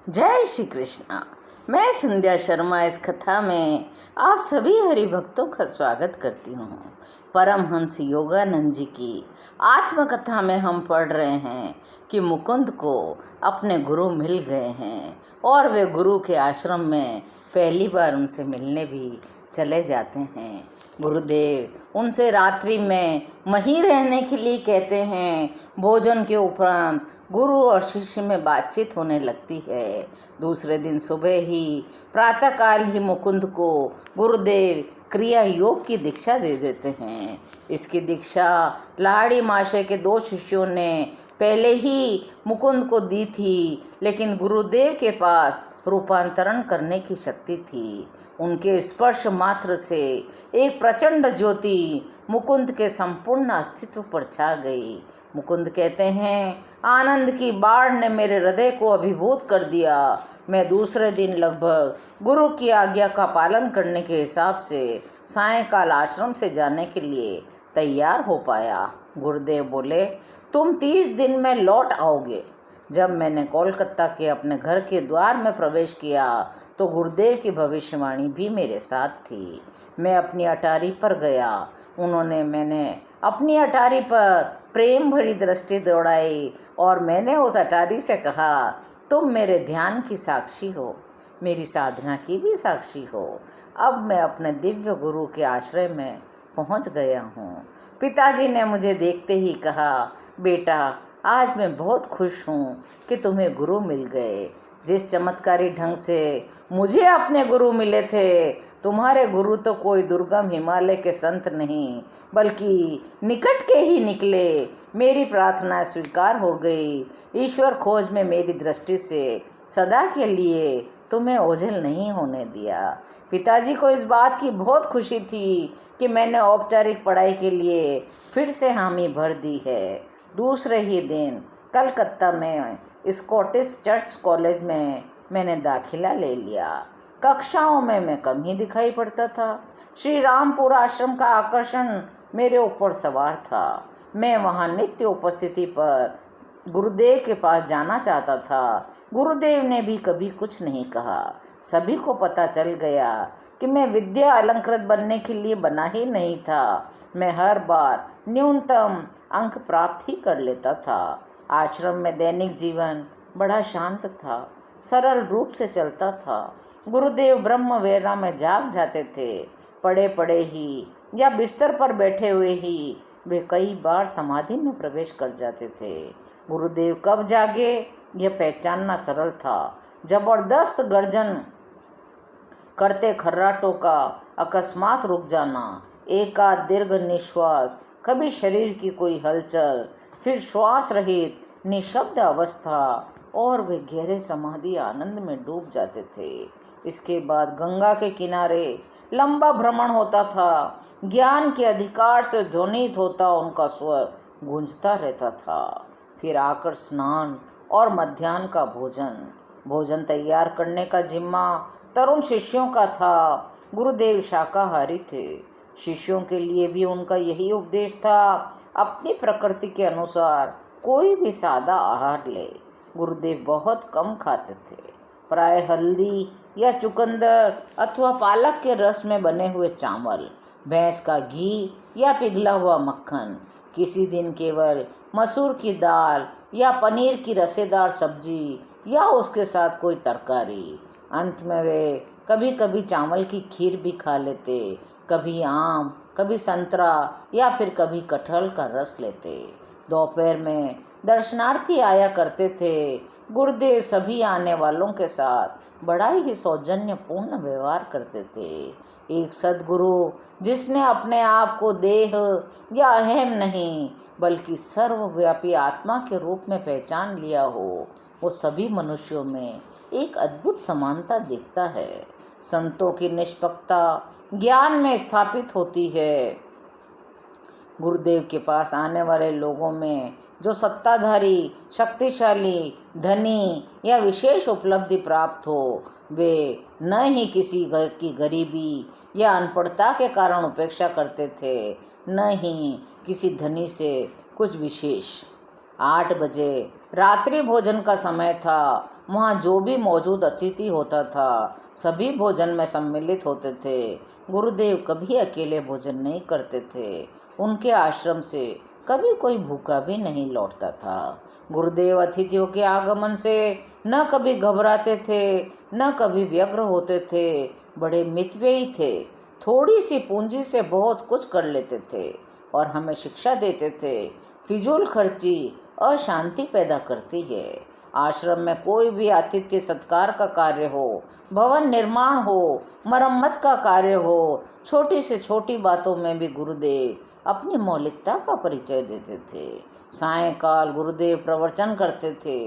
जय श्री कृष्णा। मैं संध्या शर्मा इस कथा में आप सभी हरि भक्तों का स्वागत करती हूँ। परमहंस योगानंद जी की आत्मकथा में हम पढ़ रहे हैं कि मुकुंद को अपने गुरु मिल गए हैं और वे गुरु के आश्रम में पहली बार उनसे मिलने भी चले जाते हैं। गुरुदेव उनसे रात्रि में वहीं रहने के लिए कहते हैं। भोजन के उपरांत गुरु और शिष्य में बातचीत होने लगती है। दूसरे दिन सुबह ही प्रातःकाल ही मुकुंद को गुरुदेव क्रिया योग की दीक्षा दे देते हैं। इसकी दीक्षा लाड़ी माशय के 2 शिष्यों ने पहले ही मुकुंद को दी थी, लेकिन गुरुदेव के पास रूपांतरण करने की शक्ति थी। उनके स्पर्श मात्र से एक प्रचंड ज्योति मुकुंद के संपूर्ण अस्तित्व पर छा गई। मुकुंद कहते हैं, आनंद की बाढ़ ने मेरे हृदय को अभिभूत कर दिया। मैं दूसरे दिन लगभग गुरु की आज्ञा का पालन करने के हिसाब से सायंकाल आश्रम से जाने के लिए तैयार हो पाया। गुरुदेव बोले, तुम 30 दिन में लौट आओगे। जब मैंने कोलकाता के अपने घर के द्वार में प्रवेश किया तो गुरुदेव की भविष्यवाणी भी मेरे साथ थी। मैं अपनी अटारी पर गया। मैंने अपनी अटारी पर प्रेम भरी दृष्टि दौड़ाई और मैंने उस अटारी से कहा, तुम मेरे ध्यान की साक्षी हो, मेरी साधना की भी साक्षी हो। अब मैं अपने दिव्य गुरु के आश्रय में पहुंच गया हूँ। पिताजी ने मुझे देखते ही कहा, बेटा आज मैं बहुत खुश हूँ कि तुम्हें गुरु मिल गए। जिस चमत्कारी ढंग से मुझे अपने गुरु मिले थे, तुम्हारे गुरु तो कोई दुर्गम हिमालय के संत नहीं बल्कि निकट के ही निकले। मेरी प्रार्थना स्वीकार हो गई। ईश्वर खोज में मेरी दृष्टि से सदा के लिए तुम्हें ओझल नहीं होने दिया। पिताजी को इस बात की बहुत खुशी थी कि मैंने औपचारिक पढ़ाई के लिए फिर से हामी भर दी है। दूसरे ही दिन कलकत्ता में स्कॉटिश चर्च कॉलेज में मैंने दाखिला ले लिया। कक्षाओं में मैं कम ही दिखाई पड़ता था। श्री रामपुर आश्रम का आकर्षण मेरे ऊपर सवार था। मैं वहाँ नित्य उपस्थिति पर गुरुदेव के पास जाना चाहता था। गुरुदेव ने भी कभी कुछ नहीं कहा। सभी को पता चल गया कि मैं विद्या अलंकृत बनने के लिए बना ही नहीं था। मैं हर बार न्यूनतम अंक प्राप्त ही कर लेता था। आश्रम में दैनिक जीवन बड़ा शांत था, सरल रूप से चलता था। गुरुदेव ब्रह्म वेला में जाग जाते थे। पड़े पड़े ही या बिस्तर पर बैठे हुए ही वे कई बार समाधि में प्रवेश कर जाते थे। गुरुदेव कब जागे यह पहचानना सरल था। जबरदस्त गर्जन करते खर्राटों का अकस्मात रुक जाना, एकाध दीर्घ निश्वास, कभी शरीर की कोई हलचल, फिर श्वास रहित निशब्द अवस्था और वे गहरे समाधि आनंद में डूब जाते थे। इसके बाद गंगा के किनारे लंबा भ्रमण होता था। ज्ञान के अधिकार से ध्वनित होता उनका स्वर गूंजता रहता था। फिर आकर स्नान और मध्याह्न का भोजन तैयार करने का जिम्मा तरुण शिष्यों का था। गुरुदेव शाकाहारी थे। शिष्यों के लिए भी उनका यही उपदेश था, अपनी प्रकृति के अनुसार कोई भी सादा आहार ले। गुरुदेव बहुत कम खाते थे। प्राय हल्दी या चुकंदर अथवा पालक के रस में बने हुए चावल, भैंस का घी या पिघला हुआ मक्खन, किसी दिन केवल मसूर की दाल या पनीर की रसेदार सब्जी या उसके साथ कोई तरकारी। अंत में वे कभी कभी चावल की खीर भी खा लेते, कभी आम, कभी संतरा या फिर कभी कटहल का रस लेते। दोपहर में दर्शनार्थी आया करते थे। गुरुदेव सभी आने वालों के साथ बड़ा ही सौजन्यपूर्ण व्यवहार करते थे। एक सद्गुरु जिसने अपने आप को देह या अहम नहीं बल्कि सर्वव्यापी आत्मा के रूप में पहचान लिया हो, वो सभी मनुष्यों में एक अद्भुत समानता दिखता है। संतों की निष्पक्षता ज्ञान में स्थापित होती है। गुरुदेव के पास आने वाले लोगों में जो सत्ताधारी, शक्तिशाली, धनी या विशेष उपलब्धि प्राप्त हो, वे न ही किसी की गरीबी या अनपढ़ता के कारण उपेक्षा करते थे, न ही किसी धनी से कुछ विशेष। 8 बजे रात्रि भोजन का समय था। वहाँ जो भी मौजूद अतिथि होता था सभी भोजन में सम्मिलित होते थे। गुरुदेव कभी अकेले भोजन नहीं करते थे। उनके आश्रम से कभी कोई भूखा भी नहीं लौटता था। गुरुदेव अतिथियों के आगमन से न कभी घबराते थे न कभी व्यग्र होते थे। बड़े मितव्ययी थे। थोड़ी सी पूंजी से बहुत कुछ कर लेते थे और हमें शिक्षा देते थे। फिजूल खर्ची अशांति पैदा करती है। आश्रम में कोई भी आतिथ्य सत्कार का कार्य हो, भवन निर्माण हो, मरम्मत का कार्य हो, छोटी से छोटी बातों में भी गुरुदेव अपनी मौलिकता का परिचय देते थे। सायंकाल गुरुदेव प्रवचन करते थे।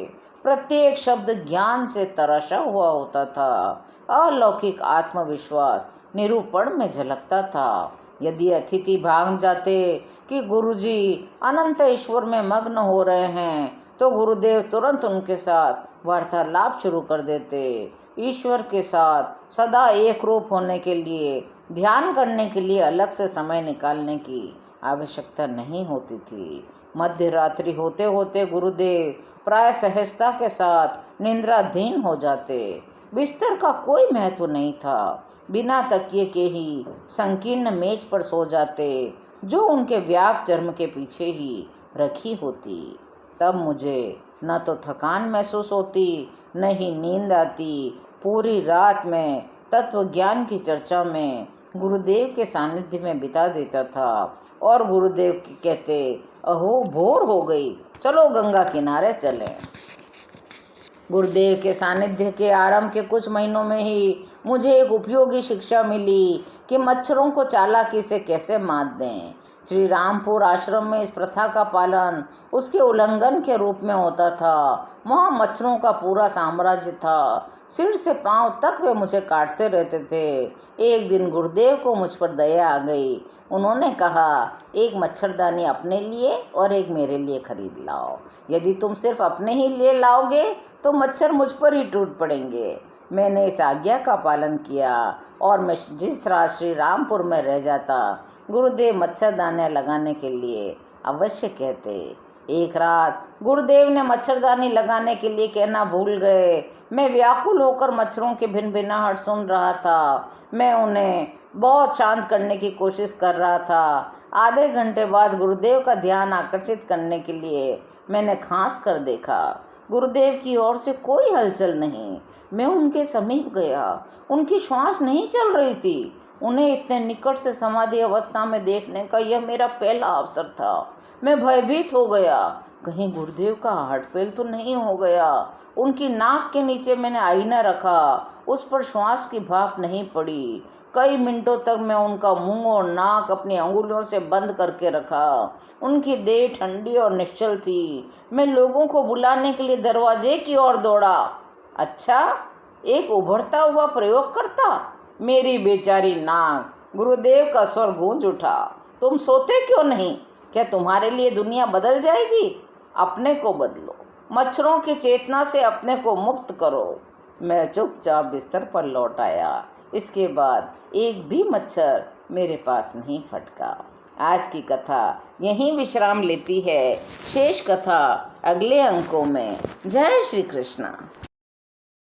प्रत्येक शब्द ज्ञान से तराशा हुआ होता था। अलौकिक आत्मविश्वास निरूपण में झलकता था। यदि अतिथि भाग जाते कि गुरुजी अनंत ईश्वर में मग्न हो रहे हैं तो गुरुदेव तुरंत उनके साथ वार्तालाप शुरू कर देते। ईश्वर के साथ सदा एक रूप होने के लिए ध्यान करने के लिए अलग से समय निकालने की आवश्यकता नहीं होती थी। मध्य रात्रि होते होते गुरुदेव प्राय सहजता के साथ निद्राधीन हो जाते। बिस्तर का कोई महत्व नहीं था। बिना तकिए के ही संकीर्ण मेज पर सो जाते जो उनके व्याग चर्म के पीछे ही रखी होती। तब मुझे न तो थकान महसूस होती न ही नींद आती। पूरी रात में तत्व ज्ञान की चर्चा में गुरुदेव के सानिध्य में बिता देता था और गुरुदेव कहते, अहो भोर हो गई, चलो गंगा किनारे चलें। गुरुदेव के सानिध्य के आरंभ के कुछ महीनों में ही मुझे एक उपयोगी शिक्षा मिली कि मच्छरों को चालाकी से कैसे मात दें। श्री रामपुर आश्रम में इस प्रथा का पालन उसके उल्लंघन के रूप में होता था। वहाँ मच्छरों का पूरा साम्राज्य था। सिर से पांव तक वे मुझे काटते रहते थे। एक दिन गुरुदेव को मुझ पर दया आ गई। उन्होंने कहा, एक मच्छरदानी अपने लिए और एक मेरे लिए खरीद लाओ। यदि तुम सिर्फ अपने ही लिए लाओगे तो मच्छर मुझ पर ही टूट पड़ेंगे। मैंने इस आज्ञा का पालन किया और मैं जिस रात श्री रामपुर में रह जाता गुरुदेव मच्छरदानी लगाने के लिए अवश्य कहते। एक रात गुरुदेव ने मच्छरदानी लगाने के लिए कहना भूल गए। मैं व्याकुल होकर मच्छरों की भिनभिनाहट सुन रहा था। मैं उन्हें बहुत शांत करने की कोशिश कर रहा था। आधे घंटे बाद गुरुदेव का ध्यान आकर्षित करने के लिए मैंने खांस कर देखा। गुरुदेव की ओर से कोई हलचल नहीं। मैं उनके समीप गया। उनकी श्वास नहीं चल रही थी। उन्हें इतने निकट से समाधि अवस्था में देखने का यह मेरा पहला अवसर था। मैं भयभीत हो गया, कहीं गुरुदेव का हार्ट फेल तो नहीं हो गया। उनकी नाक के नीचे मैंने आईना रखा। उस पर श्वास की भाप नहीं पड़ी। कई मिनटों तक मैं उनका मुंह और नाक अपनी अंगुलियों से बंद करके रखा। उनकी देह ठंडी और निश्चल थी। मैं लोगों को बुलाने के लिए दरवाजे की ओर दौड़ा। अच्छा, एक उभरता हुआ प्रयोग करता। मेरी बेचारी नाक। गुरुदेव का स्वर गूंज उठा, तुम सोते क्यों नहीं? क्या तुम्हारे लिए दुनिया बदल जाएगी? अपने को बदलो। मच्छरों की चेतना से अपने को मुक्त करो। मैं चुपचाप बिस्तर पर लौट आया। इसके बाद एक भी मच्छर मेरे पास नहीं फटका। आज की कथा यहीं विश्राम लेती है। शेष कथा अगले अंकों में। जय श्री कृष्ण।